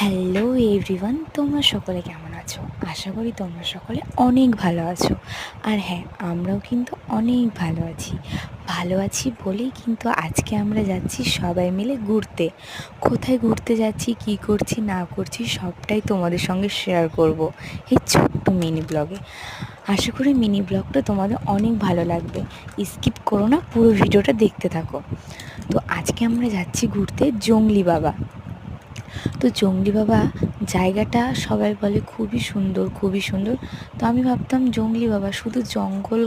Hello everyone, তোমরা সকলে কেমন আছো? আশা করি তোমরা সকলে অনেক ভালো আছো। আর হ্যাঁ, আমরাও কিন্তু অনেক ভালো আছি বলেই কিন্তু আজকে আমরা যাচ্ছি সবাই মিলে ঘুরতে। কোথায় ঘুরতে যাচ্ছি, কী করছি না করছি সবটাই তোমাদের সঙ্গে শেয়ার করব এই ছোট্ট মিনি ব্লগে। আশা করি মিনি ব্লগটা তোমাদের অনেক ভালো লাগবে। স্কিপ করো না, পুরো ভিডিওটা দেখতে থাকো। তো আজকে আমরা যাচ্ছি ঘুরতে জংলি বাবা। তো জংলি বাবা জায়গাটা সবাই বলে খুবই সুন্দর। তো আমি ভাবতাম জংলি বাবা শুধু জঙ্গল,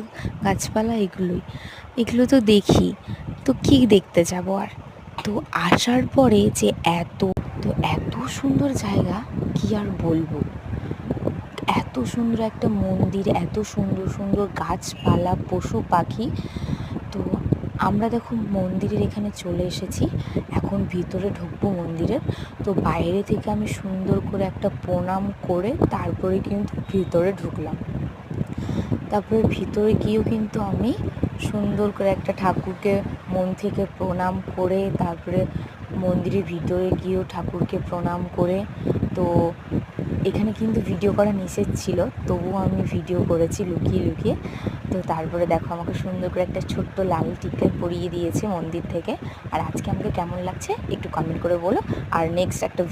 গাছপালা, এগুলো তো দেখি, তো কী দেখতে যাব আর। তো আসার পরে যে এত সুন্দর জায়গা, কি আর বলবো। এত সুন্দর একটা মন্দির, এত সুন্দর গাছপালা, পশু পাখি। তো আমরা দেখো মন্দিরের এখানে চলে এসেছি, এখন ভিতরে ঢুকবো মন্দিরের। তো বাইরে থেকে আমি সুন্দর করে একটা প্রণাম করে তারপরে কিন্তু ভিতরে ঢুকলাম। তারপরে ভিতরে গিয়েও কিন্তু আমি সুন্দর করে একটা ঠাকুরকে মন থেকে প্রণাম করে তারপরে মন্দিরের ভিতরে গিয়েও ঠাকুরকে প্রণাম করে, তো এখানে কিন্তু ভিডিও করা নিষেধ ছিল, তবুও আমি ভিডিও করেছি লুকিয়ে। তো তারপরে দেখো আমাকে সুন্দর করে একটা ছোট্ট লাল টিকিট পরিয়ে দিয়েছে মন্দির থেকে। আর আজকে আমাকে কেমন লাগছে একটু কমেন্ট করে বলো। আর নেক্সট একটা